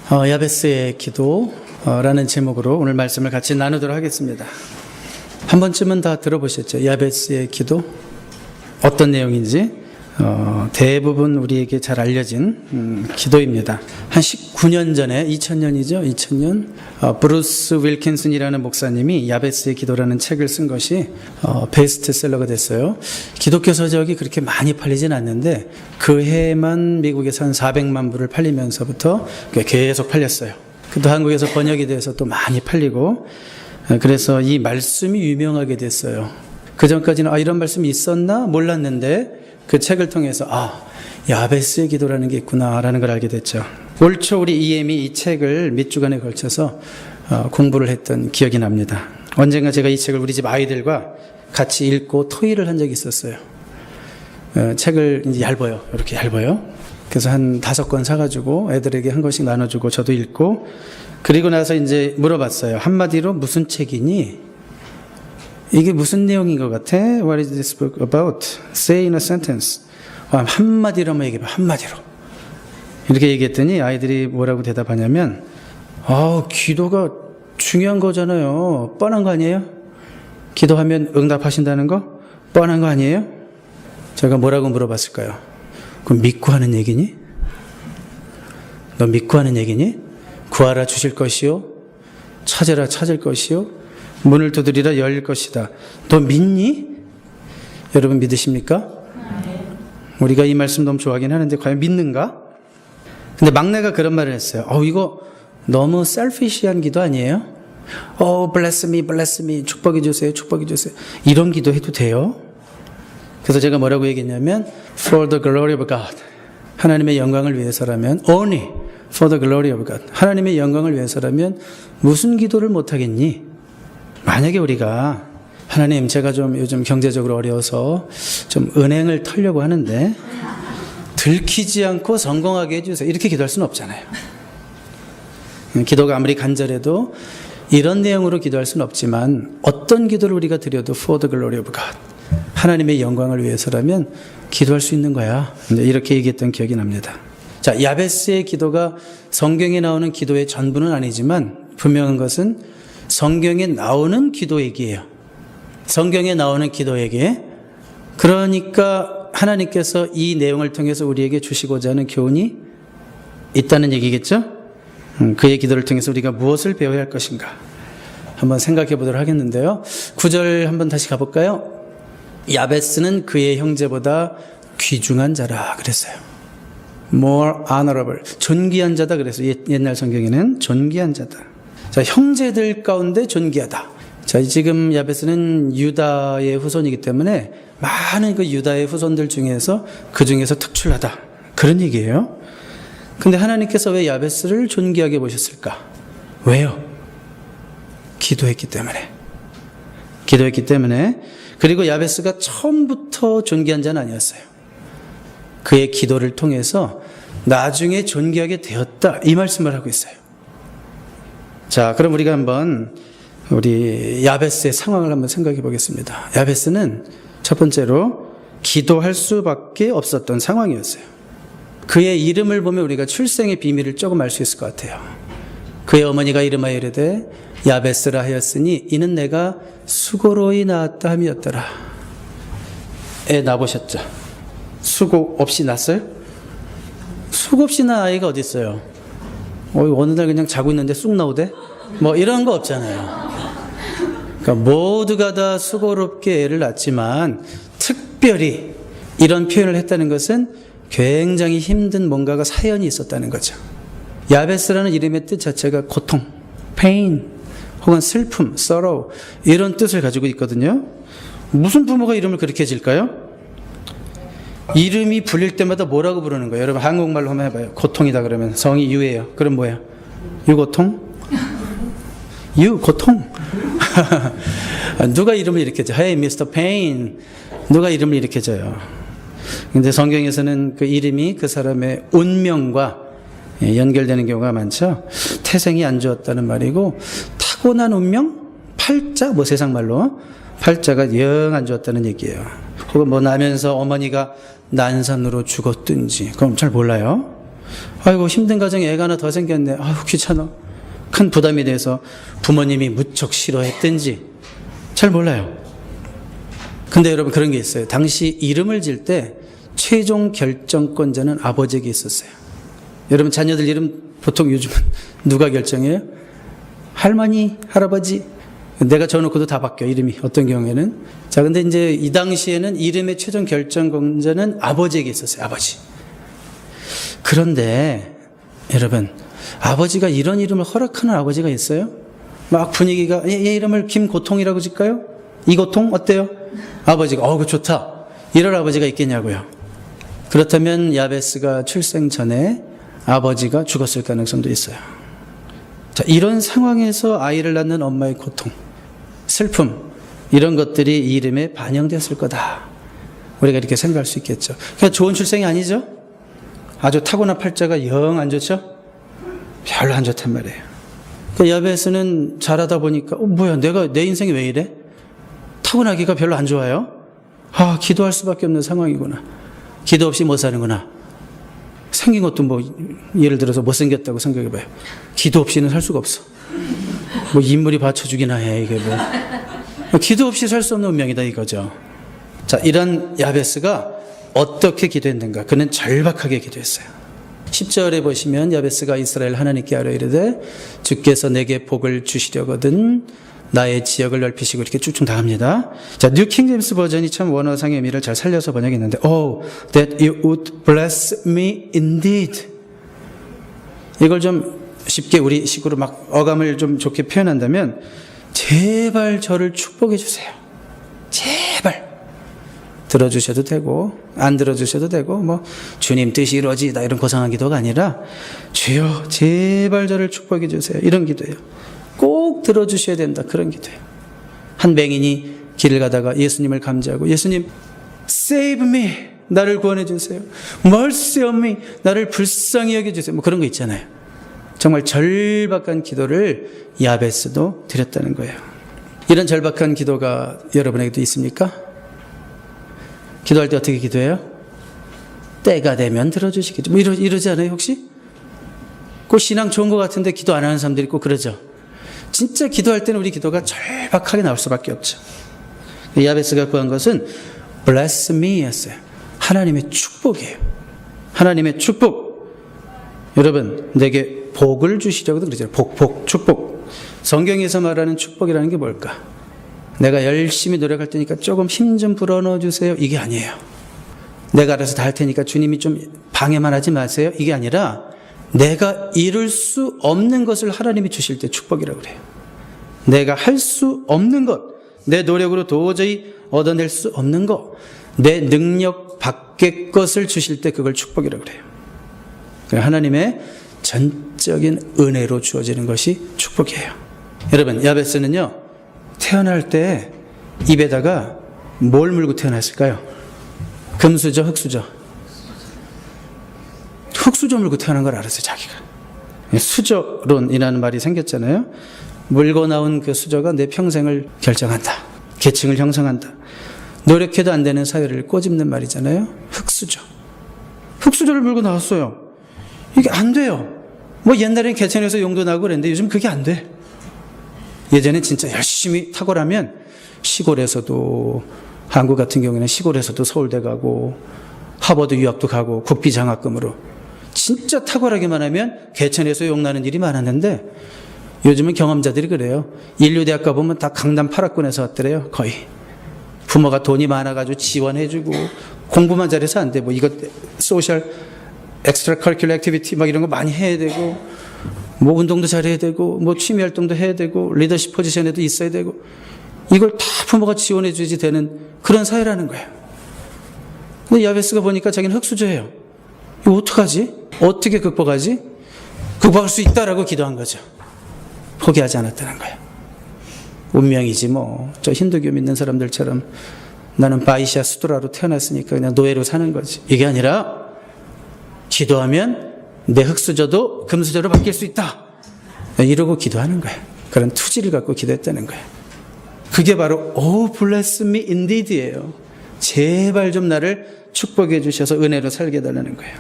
야베스의 기도라는 제목으로 오늘 말씀을 같이 나누도록 하겠습니다. 한 번쯤은 다 들어보셨죠? 야베스의 기도 어떤 내용인지 대부분 우리에게 잘 알려진 기도입니다. 한 19년 전에 2000년이죠. 2000년 브루스 윌킨슨이라는 목사님이 야베스의 기도라는 책을 쓴 것이 베스트셀러가 됐어요. 기독교 서적이 그렇게 많이 팔리진 않는데 그 해에만 미국에서 한 400만 부를 팔리면서부터 계속 팔렸어요. 또 한국에서 번역이 돼서 또 많이 팔리고 그래서 이 말씀이 유명하게 됐어요. 그 전까지는 이런 말씀이 있었나 몰랐는데 그 책을 통해서 야베스의 기도라는 게 있구나라는 걸 알게 됐죠. 올 초 우리 EM이 이 책을 몇 주간에 걸쳐서 공부를 했던 기억이 납니다. 언젠가 제가 이 책을 우리 집 아이들과 같이 읽고 토의를 한 적이 있었어요. 책을 이제 얇아요. 이렇게 얇아요. 그래서 한 5권 사가지고 애들에게 한 권씩 나눠주고 저도 읽고 그리고 나서 이제 물어봤어요. 한마디로 무슨 책이니? 이게 무슨 내용인 것 같아? What is this book about? Say in a sentence. 한마디로만 얘기해봐. 한마디로. 이렇게 얘기했더니 아이들이 뭐라고 대답하냐면 기도가 중요한 거잖아요. 뻔한 거 아니에요? 기도하면 응답하신다는 거? 뻔한 거 아니에요? 제가 뭐라고 물어봤을까요? 그럼 믿고 하는 얘기니? 너 믿고 하는 얘기니? 구하라 주실 것이요? 찾으라 찾을 것이요? 문을 두드리라 열릴 것이다. 너 믿니? 여러분 믿으십니까? 우리가 이 말씀 너무 좋아하긴 하는데 과연 믿는가? 근데 막내가 그런 말을 했어요. 이거 너무 셀피시한 기도 아니에요? bless me, bless me. 축복해 주세요, 축복해 주세요. 이런 기도 해도 돼요? 그래서 제가 뭐라고 얘기했냐면 for the glory of God. 하나님의 영광을 위해서라면 only for the glory of God. 하나님의 영광을 위해서라면 무슨 기도를 못하겠니? 만약에 우리가 하나님 제가 좀 요즘 경제적으로 어려워서 좀 은행을 털려고 하는데 들키지 않고 성공하게 해주세요. 이렇게 기도할 수는 없잖아요. 기도가 아무리 간절해도 이런 내용으로 기도할 수는 없지만 어떤 기도를 우리가 드려도 for the glory of God. 하나님의 영광을 위해서라면 기도할 수 있는 거야. 이렇게 얘기했던 기억이 납니다. 자, 야베스의 기도가 성경에 나오는 기도의 전부는 아니지만 분명한 것은 성경에 나오는 기도 얘기예요. 성경에 나오는 기도 얘기. 그러니까 하나님께서 이 내용을 통해서 우리에게 주시고자 하는 교훈이 있다는 얘기겠죠? 그의 기도를 통해서 우리가 무엇을 배워야 할 것인가 한번 생각해 보도록 하겠는데요. 9절 한번 다시 가볼까요? 야베스는 그의 형제보다 귀중한 자라 그랬어요. More honorable. 존귀한 자다 그랬어요. 옛날 성경에는 존귀한 자다. 자, 형제들 가운데 존귀하다. 자, 지금 야베스는 유다의 후손이기 때문에 많은 그 유다의 후손들 중에서 그 중에서 특출하다. 그런 얘기예요. 근데 하나님께서 왜 야베스를 존귀하게 보셨을까? 왜요? 기도했기 때문에. 기도했기 때문에. 그리고 야베스가 처음부터 존귀한 자는 아니었어요. 그의 기도를 통해서 나중에 존귀하게 되었다. 이 말씀을 하고 있어요. 자, 그럼 우리가 한번 우리 야베스의 상황을 한번 생각해 보겠습니다. 야베스는 첫 번째로 기도할 수밖에 없었던 상황이었어요. 그의 이름을 보면 우리가 출생의 비밀을 조금 알 수 있을 것 같아요. 그의 어머니가 이름하여 이르되 야베스라 하였으니 이는 내가 수고로이 낳았다 함이었더라. 애 낳으셨죠? 수고 없이 낳았어요? 수고 없이 낳은 아이가 어디 있어요? 어느 날 그냥 자고 있는데 쑥 나오대? 뭐 이런 거 없잖아요. 그러니까 모두가 다 수고롭게 애를 낳지만 특별히 이런 표현을 했다는 것은 굉장히 힘든 뭔가가 사연이 있었다는 거죠. 야베스라는 이름의 뜻 자체가 고통, pain, 혹은 슬픔, sorrow 이런 뜻을 가지고 있거든요. 무슨 부모가 이름을 그렇게 지을까요? 이름이 불릴 때마다 뭐라고 부르는 거예요? 여러분 한국말로 한번 해봐요. 고통이다 그러면 성이 유예요. 그럼 뭐예요? 유고통? 유고통? 누가 이름을 이렇게 줘? Hey, Mr. Pain. 누가 이름을 이렇게 줘요? 근데 성경에서는 그 이름이 그 사람의 운명과 연결되는 경우가 많죠. 태생이 안 좋았다는 말이고 타고난 운명? 팔자? 뭐 세상 말로 팔자가 영 안 좋았다는 얘기예요. 혹은 뭐 나면서 어머니가 난산으로 죽었든지 그럼 잘 몰라요. 아이고 힘든 가정에 애가 하나 더 생겼네. 아유 귀찮아. 큰 부담이 돼서 부모님이 무척 싫어했든지 잘 몰라요. 근데 여러분 그런 게 있어요. 당시 이름을 지을 때 최종 결정권자는 아버지에게 있었어요. 여러분 자녀들 이름 보통 요즘은 누가 결정해요? 할머니, 할아버지. 내가 적어놓고도 다 바뀌어 이름이 어떤 경우에는. 자 근데 이제 이 당시에는 이름의 최종 결정권자는 아버지에게 있었어요. 아버지. 그런데 여러분 아버지가 이런 이름을 허락하는 아버지가 있어요? 막 분위기가 얘 이름을 김고통이라고 짓까요? 이고통 어때요? 아버지가 그거 좋다. 이럴 아버지가 있겠냐고요. 그렇다면 야베스가 출생 전에 아버지가 죽었을 가능성도 있어요. 자, 이런 상황에서 아이를 낳는 엄마의 고통, 슬픔 이런 것들이 이 이름에 반영됐을 거다. 우리가 이렇게 생각할 수 있겠죠. 그러니까 좋은 출생이 아니죠? 아주 타고난 팔자가 영 안 좋죠? 별로 안 좋단 말이에요. 그러니까 야베스는 자라다 보니까 뭐야 내 인생이 왜 이래? 타고나기가 별로 안 좋아요. 기도할 수밖에 없는 상황이구나. 기도 없이 못 사는구나. 생긴 것도 뭐 예를 들어서 못생겼다고 생각해봐요. 기도 없이는 살 수가 없어. 뭐 인물이 받쳐주기나 해 이게 뭐. 기도 없이 살 수 없는 운명이다 이거죠. 자, 이런 야베스가 어떻게 기도했는가? 그는 절박하게 기도했어요. 10절에 보시면 야베스가 이스라엘 하나님께 아뢰 이르되 주께서 내게 복을 주시려거든 나의 지역을 넓히시고 이렇게 쭉쭉 나갑니다. 자, 뉴 킹제임스 버전이 참 원어상의 의미를 잘 살려서 번역했는데 that you would bless me indeed. 이걸 좀 쉽게 우리 식으로 막 어감을 좀 좋게 표현한다면 제발 저를 축복해 주세요. 제발. 들어주셔도 되고 안 들어주셔도 되고 뭐 주님 뜻이 이루어지다 이런 고상한 기도가 아니라 주여 제발 저를 축복해 주세요. 이런 기도예요. 꼭 들어주셔야 된다. 그런 기도예요. 한 맹인이 길을 가다가 예수님을 감지하고 예수님 save me 나를 구원해 주세요. mercy on me 나를 불쌍히 여겨주세요. 뭐 그런 거 있잖아요. 정말 절박한 기도를 야베스도 드렸다는 거예요. 이런 절박한 기도가 여러분에게도 있습니까? 기도할 때 어떻게 기도해요? 때가 되면 들어주시겠죠. 뭐 이러지 않아요 혹시? 꼭 신앙 좋은 것 같은데 기도 안 하는 사람들이 꼭 그러죠. 진짜 기도할 때는 우리 기도가 절박하게 나올 수밖에 없죠. 야베스가 구한 것은 bless me 였어요. 하나님의 축복이에요. 하나님의 축복. 여러분 내게 복을 주시려고도 그러잖아요. 복, 축복. 성경에서 말하는 축복이라는 게 뭘까? 내가 열심히 노력할 테니까 조금 힘 좀 불어넣어 주세요. 이게 아니에요. 내가 알아서 다 할 테니까 주님이 좀 방해만 하지 마세요. 이게 아니라 내가 이룰 수 없는 것을 하나님이 주실 때 축복이라고 그래요. 내가 할 수 없는 것, 내 노력으로 도저히 얻어낼 수 없는 것, 내 능력 밖의 것을 주실 때 그걸 축복이라고 그래요. 하나님의 전적인 은혜로 주어지는 것이 축복이에요. 여러분 야베스는요 태어날 때 입에다가 뭘 물고 태어났을까요? 금수저, 흙수저? 흙수저 물고 태어난 걸 알았어요, 자기가. 수저론이라는 말이 생겼잖아요. 물고 나온 그 수저가 내 평생을 결정한다. 계층을 형성한다. 노력해도 안 되는 사회를 꼬집는 말이잖아요. 흙수저. 흙수저를 물고 나왔어요. 이게 안 돼요. 뭐 옛날엔 개천에서 용도 나고 그랬는데 요즘 그게 안 돼. 예전엔 진짜 열심히 탁월하면 시골에서도 한국 같은 경우에는 시골에서도 서울대 가고 하버드 유학도 가고 국비 장학금으로 진짜 탁월하게만 하면 개천에서 용나는 일이 많았는데 요즘은 경험자들이 그래요. 인류대학 가보면 다 강남 8학군에서 왔더래요. 거의. 부모가 돈이 많아가지고 지원해주고 공부만 잘해서 안 돼. 뭐 이거 소셜 엑스트라 커리큘러 액티비티 막 이런 거 많이 해야 되고 뭐 운동도 잘해야 되고 뭐 취미 활동도 해야 되고 리더십 포지션에도 있어야 되고 이걸 다 부모가 지원해 주지 되는 그런 사회라는 거예요. 근데 야베스가 보니까 자기는 흙수저예요. 이거 어떡하지? 어떻게 극복하지? 극복할 수 있다라고 기도한 거죠. 포기하지 않았다는 거예요. 운명이지 뭐. 저 힌두교 믿는 사람들처럼 나는 바이샤 수드라로 태어났으니까 그냥 노예로 사는 거지. 이게 아니라 기도하면 내 흙수저도 금수저로 바뀔 수 있다. 이러고 기도하는 거예요. 그런 투지를 갖고 기도했다는 거예요. 그게 바로 bless me indeed예요. 제발 좀 나를 축복해 주셔서 은혜로 살게 해달라는 거예요.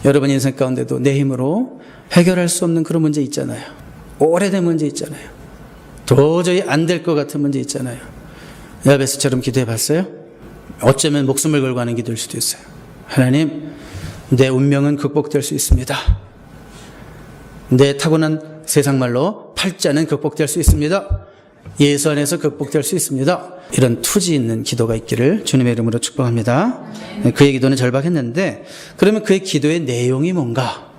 여러분 인생 가운데도 내 힘으로 해결할 수 없는 그런 문제 있잖아요. 오래된 문제 있잖아요. 도저히 안 될 것 같은 문제 있잖아요. 야베스처럼 기도해 봤어요? 어쩌면 목숨을 걸고 하는 기도일 수도 있어요. 하나님, 내 운명은 극복될 수 있습니다. 내 타고난 세상말로 팔자는 극복될 수 있습니다. 예수 안에서 극복될 수 있습니다. 이런 투지 있는 기도가 있기를 주님의 이름으로 축복합니다. 그의 기도는 절박했는데 그러면 그의 기도의 내용이 뭔가?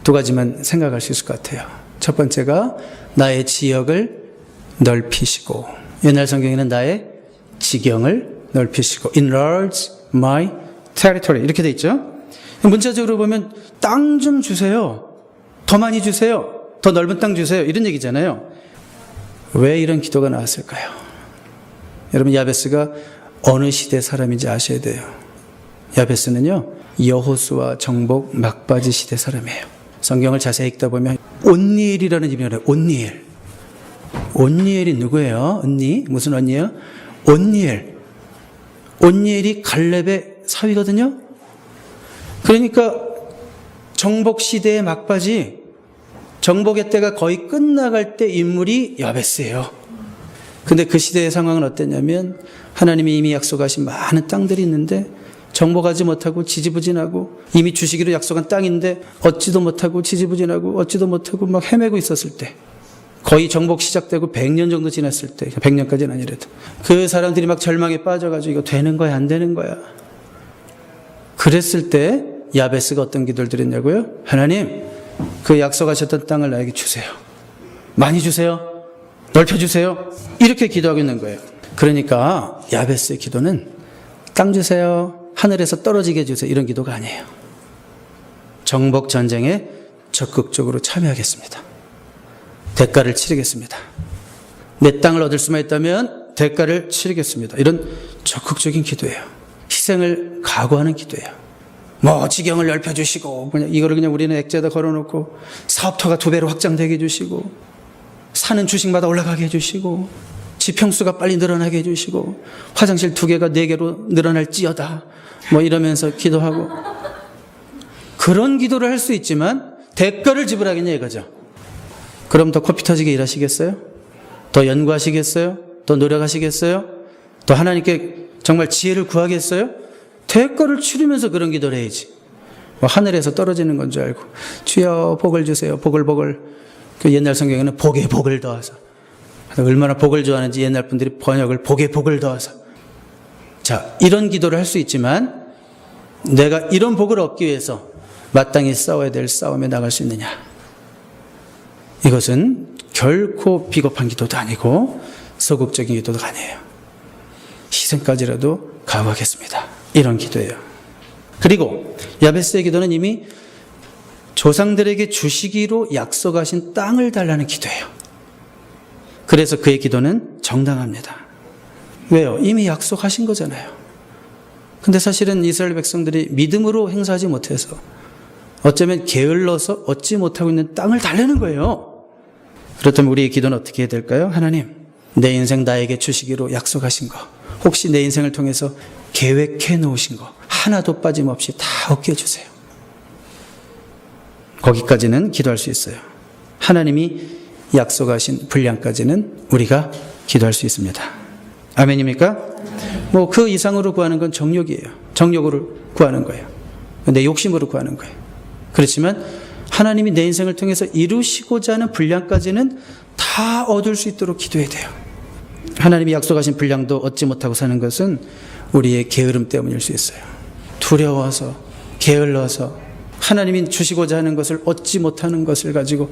두 가지만 생각할 수 있을 것 같아요. 첫 번째가 나의 지역을 넓히시고, 옛날 성경에는 나의 지경을 넓히시고 enlarge my territory 이렇게 돼 있죠. 문자적으로 보면 땅 좀 주세요. 더 많이 주세요. 더 넓은 땅 주세요. 이런 얘기잖아요. 왜 이런 기도가 나왔을까요? 여러분, 야베스가 어느 시대 사람인지 아셔야 돼요. 야베스는요, 여호수아 정복 막바지 시대 사람이에요. 성경을 자세히 읽다 보면 온니엘이라는 이름이 나와요. 온니엘. 온니엘이 누구예요? 언니? 무슨 언니예요? 온니엘. 온니엘이 갈렙의 사위거든요. 그러니까 정복 시대의 막바지, 정복의 때가 거의 끝나갈 때 인물이 야베스예요. 근데 그 시대의 상황은 어땠냐면 하나님이 이미 약속하신 많은 땅들이 있는데 정복하지 못하고 지지부진하고, 이미 주시기로 약속한 땅인데 얻지도 못하고 지지부진하고 얻지도 못하고 막 헤매고 있었을 때, 거의 정복 시작되고 100년 정도 지났을 때, 100년까지는 아니래도 그 사람들이 막 절망에 빠져가지고 이거 되는 거야 안 되는 거야, 그랬을 때 야베스가 어떤 기도를 드렸냐고요? 하나님, 그 약속하셨던 땅을 나에게 주세요. 많이 주세요. 넓혀주세요. 이렇게 기도하고 있는 거예요. 그러니까 야베스의 기도는 땅 주세요, 하늘에서 떨어지게 해주세요, 이런 기도가 아니에요. 정복 전쟁에 적극적으로 참여하겠습니다. 대가를 치르겠습니다. 내 땅을 얻을 수만 있다면 대가를 치르겠습니다. 이런 적극적인 기도예요. 희생을 각오하는 기도예요. 뭐 지경을 넓혀주시고, 그냥 이거를 그냥 우리는 액자에다 걸어놓고 사업터가 2배로 확장되게 해주시고, 사는 주식마다 올라가게 해주시고, 지평수가 빨리 늘어나게 해주시고, 화장실 2개가 4개로 늘어날지어다, 뭐 이러면서 기도하고, 그런 기도를 할 수 있지만 대가를 지불하겠냐 이거죠. 그럼 더 코피 터지게 일하시겠어요? 더 연구하시겠어요? 더 노력하시겠어요? 더 하나님께 정말 지혜를 구하겠어요? 대가를 치르면서 그런 기도를 해야지. 뭐 하늘에서 떨어지는 건 줄 알고, 주여 복을 주세요, 복을. 그 옛날 성경에는 복에 복을 더하사, 얼마나 복을 좋아하는지 옛날 분들이 번역을 복에 복을 더하사. 자, 이런 기도를 할 수 있지만 내가 이런 복을 얻기 위해서 마땅히 싸워야 될 싸움에 나갈 수 있느냐? 이것은 결코 비겁한 기도도 아니고 소극적인 기도도 아니에요. 희생까지라도 각오하겠습니다, 이런 기도예요. 그리고 야베스의 기도는 이미 조상들에게 주시기로 약속하신 땅을 달라는 기도예요. 그래서 그의 기도는 정당합니다. 왜요? 이미 약속하신 거잖아요. 근데 사실은 이스라엘 백성들이 믿음으로 행사하지 못해서, 어쩌면 게을러서 얻지 못하고 있는 땅을 달라는 거예요. 그렇다면 우리의 기도는 어떻게 해야 될까요? 하나님, 내 인생 나에게 주시기로 약속하신 거, 혹시 내 인생을 통해서 계획해 놓으신 거 하나도 빠짐없이 다 얻게 해주세요. 거기까지는 기도할 수 있어요. 하나님이 약속하신 분량까지는 우리가 기도할 수 있습니다. 아멘입니까? 뭐 그 이상으로 구하는 건 정욕이에요. 정욕으로 구하는 거예요. 내 욕심으로 구하는 거예요. 그렇지만 하나님이 내 인생을 통해서 이루시고자 하는 분량까지는 다 얻을 수 있도록 기도해야 돼요. 하나님이 약속하신 분량도 얻지 못하고 사는 것은 우리의 게으름 때문일 수 있어요. 두려워서, 게을러서 하나님이 주시고자 하는 것을 얻지 못하는 것을 가지고,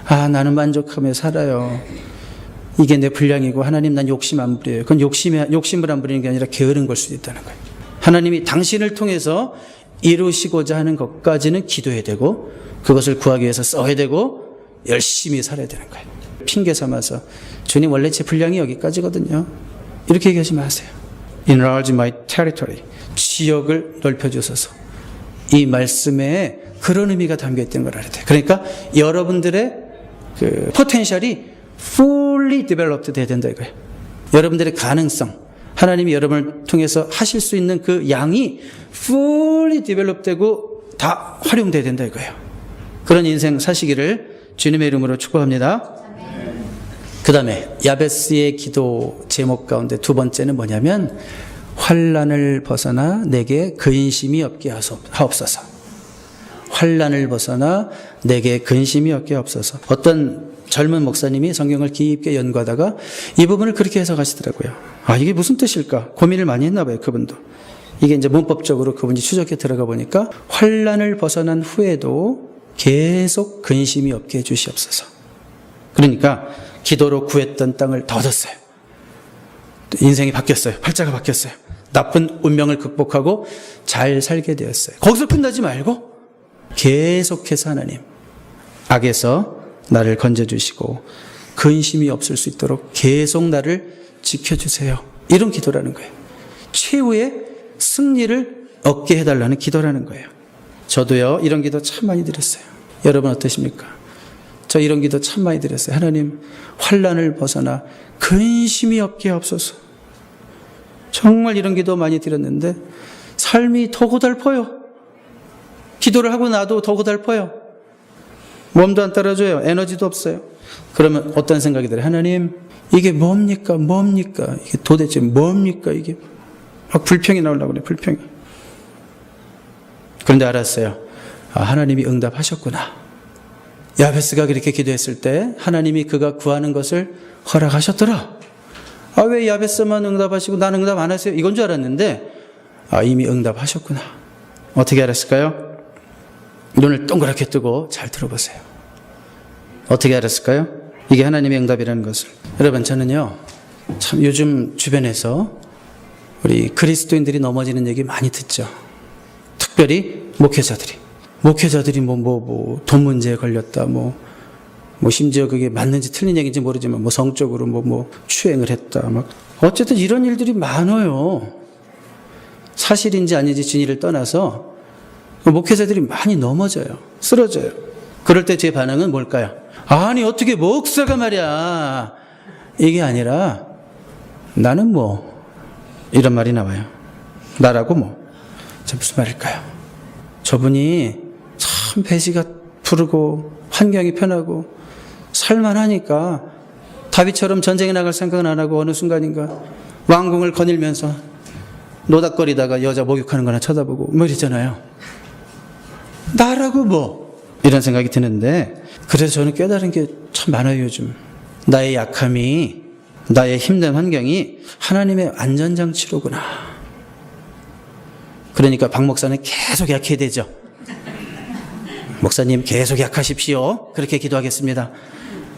아, 나는 만족하며 살아요, 이게 내 분량이고, 하나님 난 욕심 안 부려요. 그건 욕심을 안 부리는 게 아니라 게으른 걸 수도 있다는 거예요. 하나님이 당신을 통해서 이루시고자 하는 것까지는 기도해야 되고, 그것을 구하기 위해서 써야 되고, 열심히 살아야 되는 거예요. 핑계 삼아서 주님 원래 제 분량이 여기까지거든요, 이렇게 얘기하지 마세요. Enlarge my territory, 지역을 넓혀주소서. 이 말씀에 그런 의미가 담겨있다는 걸 알아야 돼요. 그러니까 여러분들의 그 포텐셜이 fully developed 돼야 된다 이거예요. 여러분들의 가능성, 하나님이 여러분을 통해서 하실 수 있는 그 양이 fully develop 되고 다 활용돼야 된다 이거예요. 그런 인생 사시기를 주님의 이름으로 축복합니다. 그 다음에 야베스의 기도 제목 가운데 두 번째는 뭐냐면 환난을 벗어나 내게 근심이 없게 하옵소서. 환난을 벗어나 내게 근심이 없게 하옵소서. 어떤 젊은 목사님이 성경을 깊게 연구하다가 이 부분을 그렇게 해석하시더라고요. 이게 무슨 뜻일까? 고민을 많이 했나 봐요, 그분도. 이게 이제 문법적으로 그분이 추적해 들어가 보니까 환난을 벗어난 후에도 계속 근심이 없게 해주시옵소서. 그러니까 기도로 구했던 땅을 다 얻었어요. 인생이 바뀌었어요. 팔자가 바뀌었어요. 나쁜 운명을 극복하고 잘 살게 되었어요. 거기서 끝나지 말고 계속해서 하나님 악에서 나를 건져주시고 근심이 없을 수 있도록 계속 나를 지켜주세요. 이런 기도라는 거예요. 최후의 승리를 얻게 해달라는 기도라는 거예요. 저도요 이런 기도 참 많이 드렸어요. 여러분 어떠십니까? 저 이런 기도 참 많이 드렸어요. 하나님 환난을 벗어나 근심이 없게 하옵소서. 정말 이런 기도 많이 드렸는데 삶이 더 고달퍼요. 기도를 하고 나도 더 고달퍼요. 몸도 안 따라줘요. 에너지도 없어요. 그러면 어떤 생각이 들어요? 하나님 이게 뭡니까? 이게 도대체 뭡니까? 이게 막 불평이 나오려고 그래요. 불평이. 그런데 알았어요. 하나님이 응답하셨구나. 야베스가 그렇게 기도했을 때 하나님이 그가 구하는 것을 허락하셨더라. 왜 야베스만 응답하시고 나는 응답 안 하세요? 이건 줄 알았는데 이미 응답하셨구나. 어떻게 알았을까요? 눈을 동그랗게 뜨고 잘 들어보세요. 어떻게 알았을까요? 이게 하나님의 응답이라는 것을. 여러분 저는요 참 요즘 주변에서 우리 그리스도인들이 넘어지는 얘기 많이 듣죠. 특별히 목회자들이 돈 문제에 걸렸다, 심지어 그게 맞는지 틀린 얘기인지 모르지만, 성적으로 추행을 했다, 어쨌든 이런 일들이 많아요. 사실인지 아닌지 진위를 떠나서, 목회자들이 많이 넘어져요. 쓰러져요. 그럴 때 제 반응은 뭘까요? 아니, 어떻게 목사가 말이야. 이게 아니라, 나는 이런 말이 나와요. 나라고 저 무슨 말일까요? 저분이 참 배지가 푸르고 환경이 편하고 살만하니까 다윗처럼 전쟁에 나갈 생각은 안 하고 어느 순간인가 왕궁을 거닐면서 노닥거리다가 여자 목욕하는 거나 쳐다보고 이러잖아요. 나라고 이런 생각이 드는데 그래서 저는 깨달은 게 참 많아요. 요즘 나의 약함이 나의 힘든 환경이 하나님의 안전장치로구나. 그러니까 박 목사는 계속 약해야 되죠. 목사님 계속 약하십시오. 그렇게 기도하겠습니다.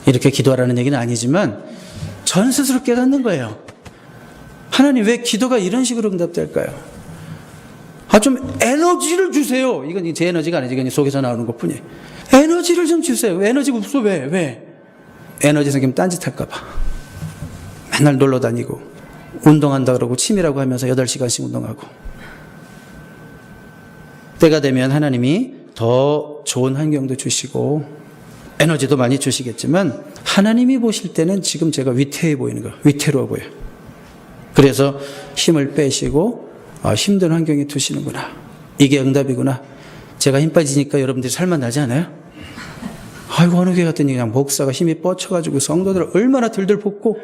이렇게 기도하라는 얘기는 아니지만 전 스스로 깨닫는 거예요. 하나님 왜 기도가 이런 식으로 응답될까요? 좀 에너지를 주세요. 이건 제 에너지가 아니지. 이건 속에서 나오는 것뿐이에요. 에너지를 좀 주세요. 에너지가 없어. 왜? 에너지 생기면 딴짓할까 봐. 맨날 놀러 다니고 운동한다 그러고 취미라고 하면서 8시간씩 운동하고. 때가 되면 하나님이 더 좋은 환경도 주시고 에너지도 많이 주시겠지만 하나님이 보실 때는 지금 제가 위태해 보이는 거예요. 위태로워 보여요. 그래서 힘을 빼시고 힘든 환경에 두시는구나. 이게 응답이구나. 제가 힘 빠지니까 여러분들이 살만 나지 않아요? 아이고 어느 교회 갔더니 그냥 목사가 힘이 뻗쳐가지고 성도들을 얼마나 들들 볶고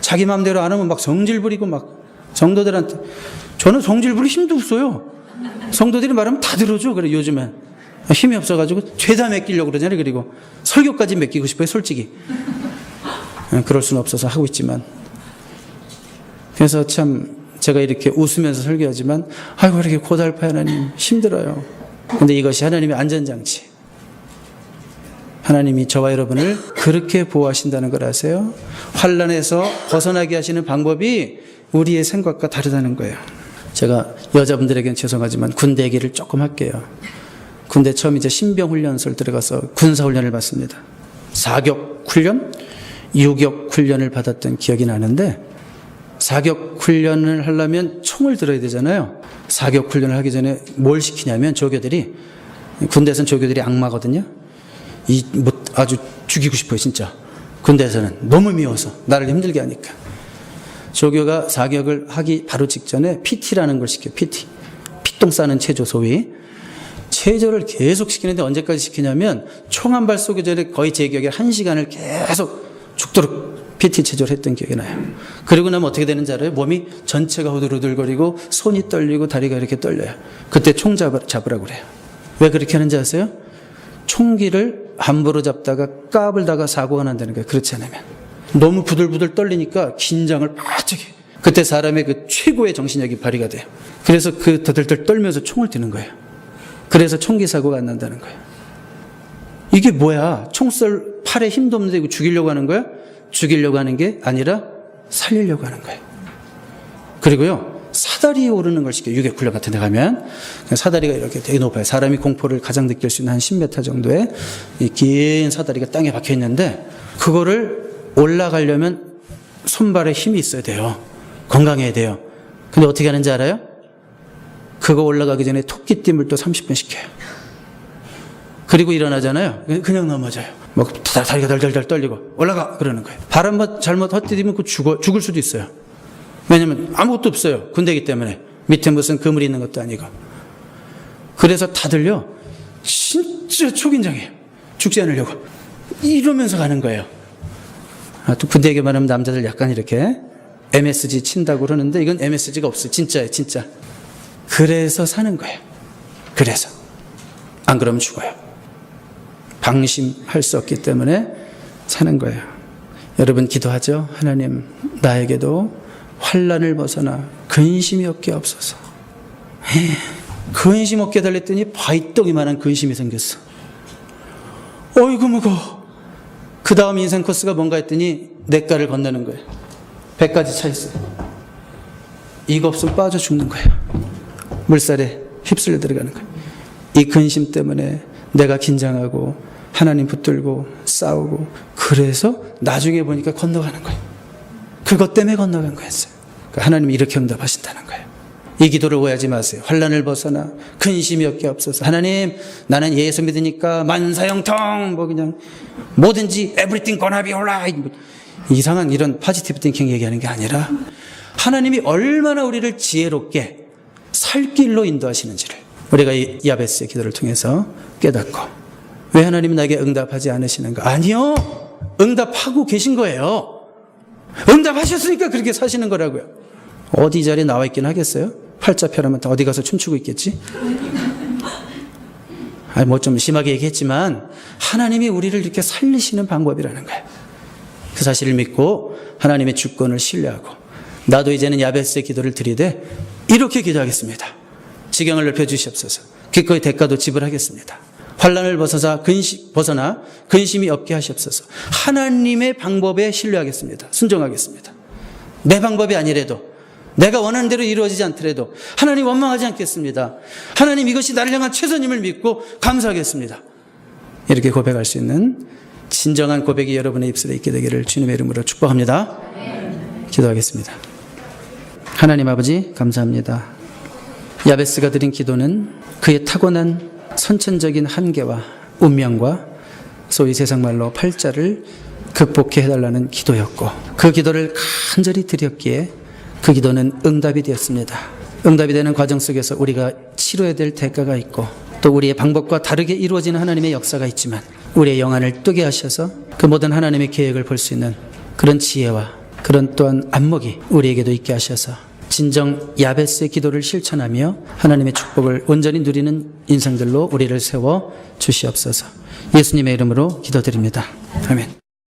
자기 마음대로 안 하면 막 성질 부리고 막 성도들한테. 저는 성질 부릴 힘도 없어요. 성도들이 말하면 다 들어줘. 그래 요즘엔 힘이 없어가지고 죄다 맡기려고 그러잖아요. 그리고 설교까지 맡기고 싶어요. 솔직히 그럴 수는 없어서 하고 있지만. 그래서 참 제가 이렇게 웃으면서 설교하지만 아이고 이렇게 고달파요. 하나님 힘들어요. 근데 이것이 하나님의 안전장치. 하나님이 저와 여러분을 그렇게 보호하신다는 걸 아세요? 환난에서 벗어나게 하시는 방법이 우리의 생각과 다르다는 거예요. 제가 여자분들에게는 죄송하지만 군대 얘기를 조금 할게요. 군대 처음 이제 신병훈련소를 들어가서 군사훈련을 받습니다. 사격훈련, 유격훈련을 받았던 기억이 나는데 사격훈련을 하려면 총을 들어야 되잖아요. 사격훈련을 하기 전에 뭘 시키냐면 조교들이, 군대에서는 조교들이 악마거든요. 아주 죽이고 싶어요 진짜. 군대에서는 너무 미워서 나를 힘들게 하니까. 조교가 사격을 하기 바로 직전에 PT라는 걸 시켜요. PT. 피똥 싸는 체조 소위. 체조를 계속 시키는데 언제까지 시키냐면 총 한 발 쏘기 전에 거의 제 기억에 1시간을 계속 죽도록 PT 체조를 했던 기억이 나요. 그리고 나면 어떻게 되는지 알아요? 몸이 전체가 후들후들거리고 손이 떨리고 다리가 이렇게 떨려요. 그때 총 잡으라고 그래요. 왜 그렇게 하는지 아세요? 총기를 함부로 잡다가 까불다가 사고가 난다는 거예요. 그렇지 않으면. 너무 부들부들 떨리니까 긴장을 바짝 해요. 그때 사람의 그 최고의 정신력이 발휘가 돼요. 그래서 그 더들덜 떨면서 총을 띠는 거예요. 그래서 총기 사고가 안 난다는 거예요. 이게 뭐야? 총 쏠 팔에 힘도 없는데 이거 죽이려고 하는 거야? 죽이려고 하는 게 아니라 살리려고 하는 거예요. 그리고요, 사다리에 오르는 걸 시켜요. 유격훈련 같은 데 가면. 사다리가 이렇게 되게 높아요. 사람이 공포를 가장 느낄 수 있는 한 10m 정도의 이 긴 사다리가 땅에 박혀 있는데, 그거를 올라가려면 손발에 힘이 있어야 돼요. 건강해야 돼요. 근데 어떻게 하는지 알아요? 그거 올라가기 전에 토끼띠물 또 30분 시켜요. 그리고 일어나잖아요. 그냥 넘어져요. 막 다리가 덜덜덜 떨리고 올라가 그러는 거예요. 발 한번 잘못 헛디디면 그 죽을 수도 있어요. 왜냐면 아무것도 없어요. 군대이기 때문에. 밑에 무슨 그물이 있는 것도 아니고. 그래서 다들요, 진짜 초긴장해요. 죽지 않으려고. 이러면서 가는 거예요. 또 군대 얘기 말하면 남자들 약간 이렇게 MSG 친다고 그러는데 이건 MSG가 없어요. 진짜예요, 진짜. 그래서 사는 거예요. 그래서. 안 그러면 죽어요. 방심할 수 없기 때문에 사는 거예요. 여러분 기도하죠. 하나님, 나에게도 환난을 벗어나 근심이 없게 없어서. 근심 없게 달랬더니 바위덩이만한 근심이 생겼어. 어이구 무거워. 그 다음 인생 코스가 뭔가 했더니 냇가를 건너는 거예요. 배까지 차 있어요. 이거 없으면 빠져 죽는 거예요. 물살에 휩쓸려 들어가는 거예요. 이 근심 때문에 내가 긴장하고 하나님 붙들고 싸우고, 그래서 나중에 보니까 건너가는 거예요. 그것 때문에 건너간 거였어요. 그러니까 하나님이 이렇게 응답하신다는 거예요. 이 기도를 오해하지 마세요. 환난을 벗어나 근심이 없게 없어서. 하나님, 나는 예수 믿으니까 만사형통 뭐 그냥 뭐든지 everything gonna be alright, 이상한 이런 포지티브 띵킹 얘기하는 게 아니라 하나님이 얼마나 우리를 지혜롭게 살 길로 인도하시는지를 우리가 이 야베스의 기도를 통해서 깨닫고, 왜 하나님은 나에게 응답하지 않으시는가? 아니요, 응답하고 계신 거예요. 응답하셨으니까 그렇게 사시는 거라고요. 어디 자리에 나와 있긴 하겠어요? 팔자 펴라면 어디 가서 춤추고 있겠지? 뭐 좀 심하게 얘기했지만 하나님이 우리를 이렇게 살리시는 방법이라는 거예요. 그 사실을 믿고 하나님의 주권을 신뢰하고, 나도 이제는 야베스의 기도를 드리되 이렇게 기도하겠습니다. 지경을 넓혀주시옵소서. 기꺼이 대가도 지불하겠습니다. 환난을 벗어나 근심이 없게 하시옵소서. 하나님의 방법에 신뢰하겠습니다. 순종하겠습니다. 내 방법이 아니래도, 내가 원하는 대로 이루어지지 않더라도 하나님 원망하지 않겠습니다. 하나님, 이것이 나를 향한 최선임을 믿고 감사하겠습니다. 이렇게 고백할 수 있는 진정한 고백이 여러분의 입술에 있게 되기를 주님의 이름으로 축복합니다. 기도하겠습니다. 하나님 아버지, 감사합니다. 야베스가 드린 기도는 그의 타고난 선천적인 한계와 운명과 소위 세상말로 팔자를 극복해 해달라는 기도였고, 그 기도를 간절히 드렸기에 그 기도는 응답이 되었습니다. 응답이 되는 과정 속에서 우리가 치러야 될 대가가 있고, 또 우리의 방법과 다르게 이루어지는 하나님의 역사가 있지만 우리의 영안을 뜨게 하셔서 그 모든 하나님의 계획을 볼 수 있는 그런 지혜와 그런 또한 안목이 우리에게도 있게 하셔서 진정 야베스의 기도를 실천하며 하나님의 축복을 온전히 누리는 인생들로 우리를 세워 주시옵소서. 예수님의 이름으로 기도드립니다. 아멘.